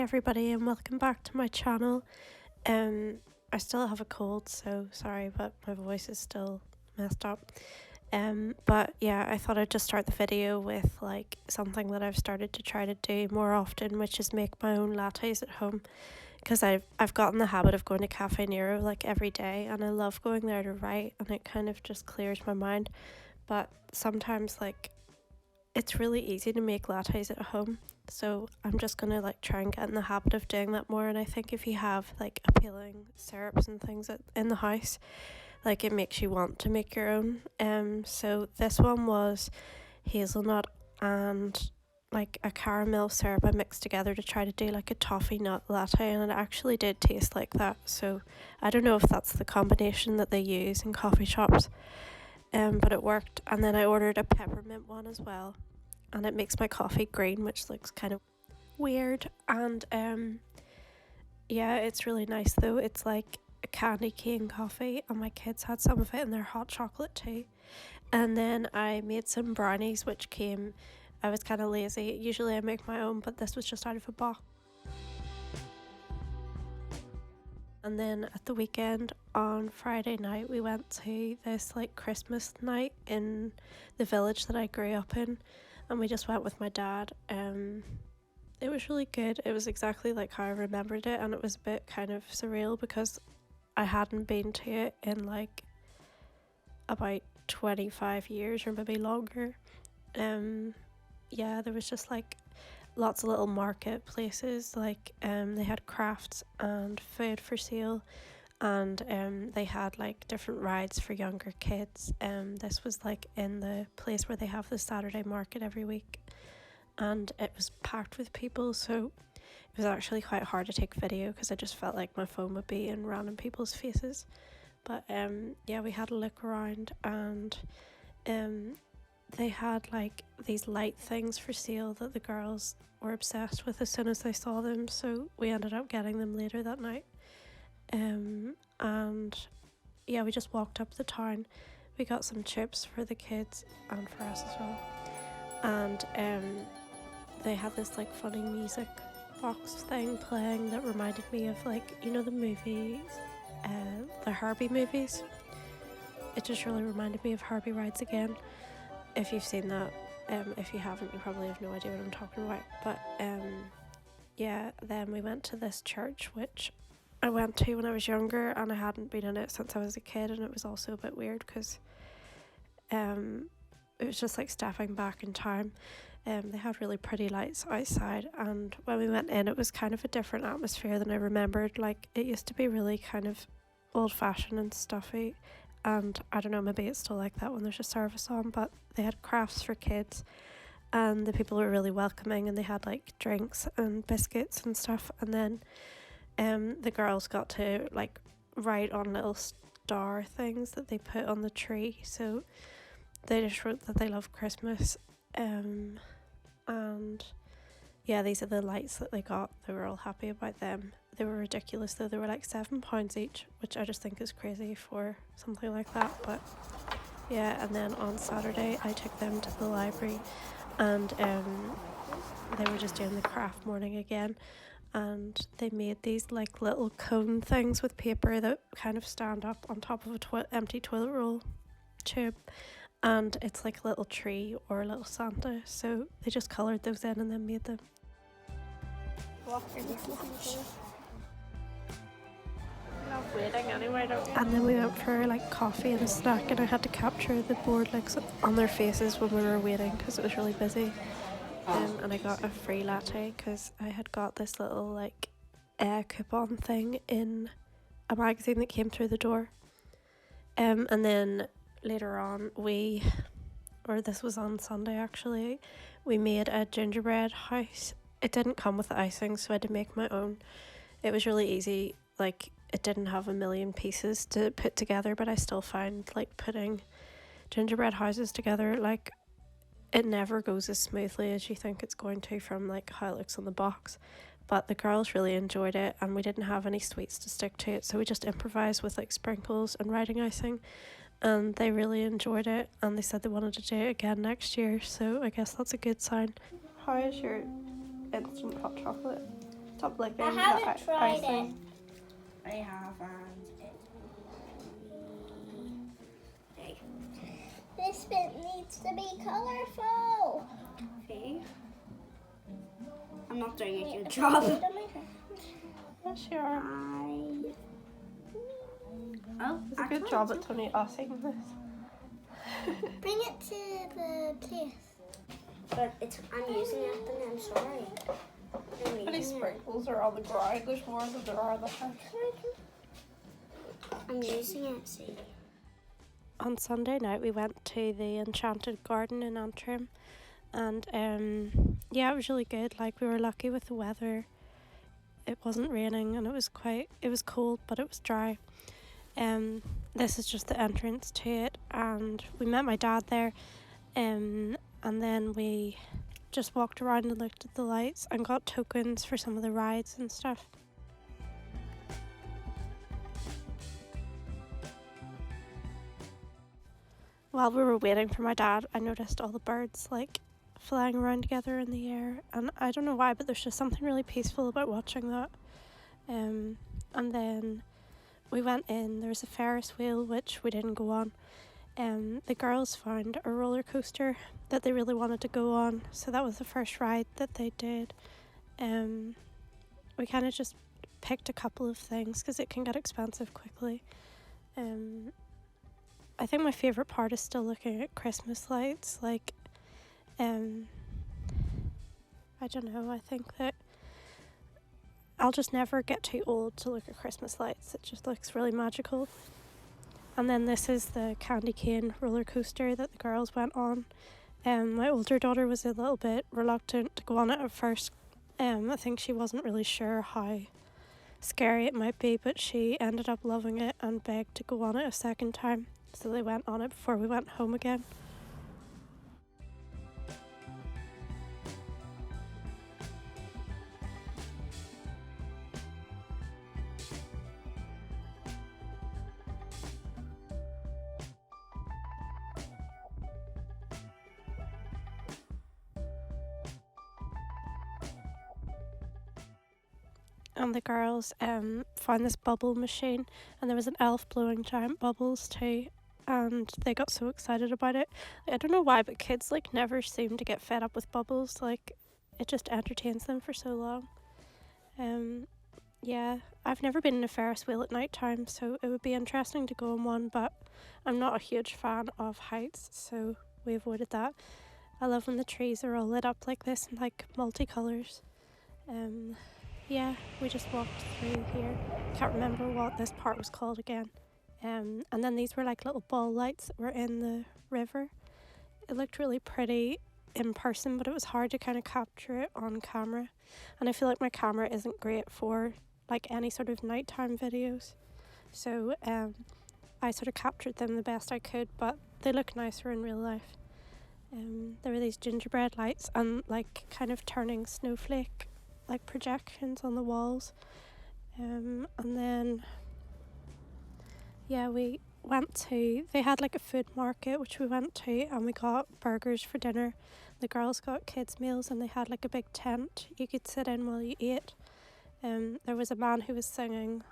everybody and welcome back to my channel. I still have a cold, so sorry, but my voice is still messed up. But yeah, I thought I'd just start the video with like something that I've started to try to do more often, which is make my own lattes at home. Because I've gotten the habit of going to Cafe Nero like every day, and I love going there to write, and it kind of just clears my mind. But sometimes like it's really easy to make lattes at home, so I'm just gonna like try and get in the habit of doing that more. And I think if you have like appealing syrups and things in the house, like it makes you want to make your own. So this one was hazelnut and like a caramel syrup I mixed together to try to do like a toffee nut latte, and it actually did taste like that. So I don't know if that's the combination that they use in coffee shops, but it worked. And then I ordered a peppermint one as well, and it makes my coffee green, which looks kind of weird. And yeah, it's really nice though. It's like a candy cane coffee, and my kids had some of it in their hot chocolate too. And then I made some brownies, which came, I was kind of lazy. Usually I make my own, but this was just out of a box. And then at the weekend on Friday night, we went to this like Christmas night in the village that I grew up in, and we just went with my dad. It was really good. It was exactly like how I remembered it, and it was a bit kind of surreal because I hadn't been to it in like about 25 years or maybe longer. Yeah, there was just like lots of little marketplaces, like they had crafts and food for sale, and they had like different rides for younger kids. This was like in the place where they have the Saturday market every week, and it was packed with people, so it was actually quite hard to take video because I just felt like my phone would be in random people's faces. But yeah, we had a look around, and they had like these light things for sale that the girls were obsessed with as soon as they saw them, so we ended up getting them later that night. And yeah, we just walked up the town. We got some chips for the kids and for us as well. And they had this like funny music box thing playing that reminded me of like, you know, the movies, the Herbie movies. It just really reminded me of Herbie Rides Again. If you've seen that, if you haven't, you probably have no idea what I'm talking about. But yeah, then we went to this church, which I went to when I was younger, and I hadn't been in it since I was a kid, and it was also a bit weird because it was just like stepping back in time. They had really pretty lights outside, and when we went in, it was kind of a different atmosphere than I remembered. Like, it used to be really kind of old-fashioned and stuffy, and I don't know, maybe it's still like that when there's a service on, but they had crafts for kids, and the people were really welcoming, and they had like drinks and biscuits and stuff. And then the girls got to like write on little star things that they put on the tree, so they just wrote that they love Christmas. And yeah, these are the lights that they got. They were all happy about them. They were ridiculous though. They were like £7 each, which I just think is crazy for something like that. But yeah, and then on Saturday I took them to the library, and they were just doing the craft morning again, and they made these like little cone things with paper that kind of stand up on top of a empty toilet roll tube, and it's like a little tree or a little Santa, so they just coloured those in and then made them. Waiting anyway, don't you? And then we went for like coffee and a snack, and I had to capture the board like on their faces when we were waiting because it was really busy. And I got a free latte because I had got this little like coupon thing in a magazine that came through the door. And then later on this was on Sunday actually, we made a gingerbread house. It didn't come with the icing, so I had to make my own. It was really easy, like it didn't have a million pieces to put together, but I still found like putting gingerbread houses together, like it never goes as smoothly as you think it's going to from like how it looks on the box. But the girls really enjoyed it, and we didn't have any sweets to stick to it, so we just improvised with like sprinkles and writing icing, and they really enjoyed it, and they said they wanted to do it again next year, so I guess that's a good sign. How is your instant hot chocolate? Stop licking I haven't the tried icing. it. I have, and this bit needs to be colourful. See? I'm not doing a good job. Yes, you are. Oh, It's a good job. It's only us eating this. Bring it to the place. But I'm using it, and I'm sorry. Any sprinkles are on the ground. There's more than there are on the house. I'm using it, see. On Sunday night, we went to the Enchanted Garden in Antrim, and yeah, it was really good. Like, we were lucky with the weather. It wasn't raining, and it was cold, but it was dry. This is just the entrance to it, and we met my dad there, and then we just walked around and looked at the lights and got tokens for some of the rides and stuff. While we were waiting for my dad, I noticed all the birds like flying around together in the air, and I don't know why, but there's just something really peaceful about watching that. And then we went in. There was a Ferris wheel which we didn't go on. The girls found a roller coaster that they really wanted to go on, so that was the first ride that they did. We kind of just picked a couple of things because it can get expensive quickly. I think my favourite part is still looking at Christmas lights. Like, I don't know, I think that I'll just never get too old to look at Christmas lights. It just looks really magical. And then this is the candy cane roller coaster that the girls went on. My older daughter was a little bit reluctant to go on it at first. I think she wasn't really sure how scary it might be, but she ended up loving it and begged to go on it a second time. So they went on it before we went home again. And the girls found this bubble machine, and there was an elf blowing giant bubbles too, and they got so excited about it. I don't know why, but kids like never seem to get fed up with bubbles. Like, it just entertains them for so long. Yeah, I've never been in a Ferris wheel at night time, so it would be interesting to go on one, but I'm not a huge fan of heights, so we avoided that. I love when the trees are all lit up like this in like multicolours. Yeah, we just walked through here. Can't remember what this part was called again. And then these were like little ball lights that were in the river. It looked really pretty in person, but it was hard to kind of capture it on camera. And I feel like my camera isn't great for like any sort of nighttime videos. So I sort of captured them the best I could, but they look nicer in real life. There were these gingerbread lights and like kind of turning snowflake like projections on the walls, and then yeah, we went to, they had like a food market which we went to, and we got burgers for dinner. The girls got kids meals, and they had like a big tent you could sit in while you ate. There was a man who was singing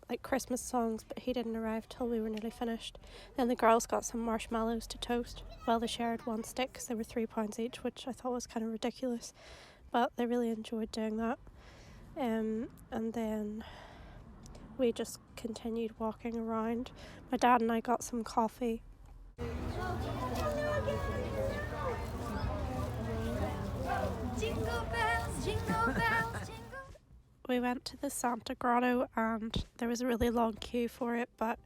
like Christmas songs, but he didn't arrive till we were nearly finished. Then the girls got some marshmallows to toast. Well, they shared one stick because they were £3 each, which I thought was kind of ridiculous, but they really enjoyed doing that. And then we just continued walking around. My dad and I got some coffee. Jingle bells, jingle bells, jingle. We went to the Santa Grotto, and there was a really long queue for it, but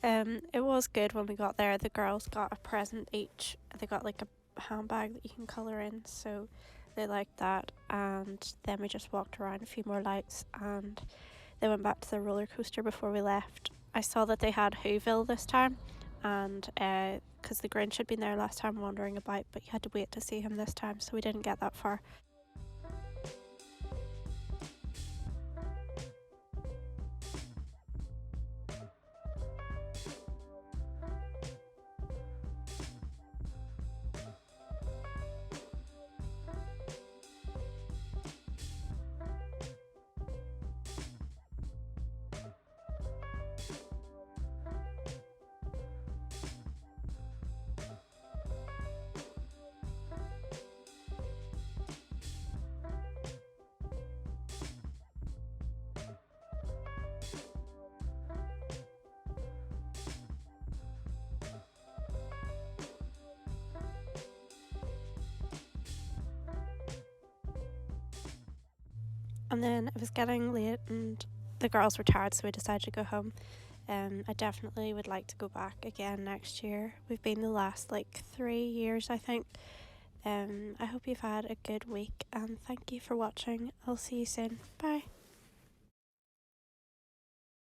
it was good when we got there. The girls got a present each. They got like a handbag that you can colour in, so they liked that. And then we just walked around a few more lights, and they went back to the roller coaster before we left. I saw that they had Whoville this time, and because the Grinch had been there last time wandering about, but you had to wait to see him this time, so we didn't get that far. And then it was getting late and the girls were tired, so we decided to go home. I definitely would like to go back again next year. We've been the last 3 years, I think. I hope you've had a good week, and thank you for watching. I'll see you soon. Bye.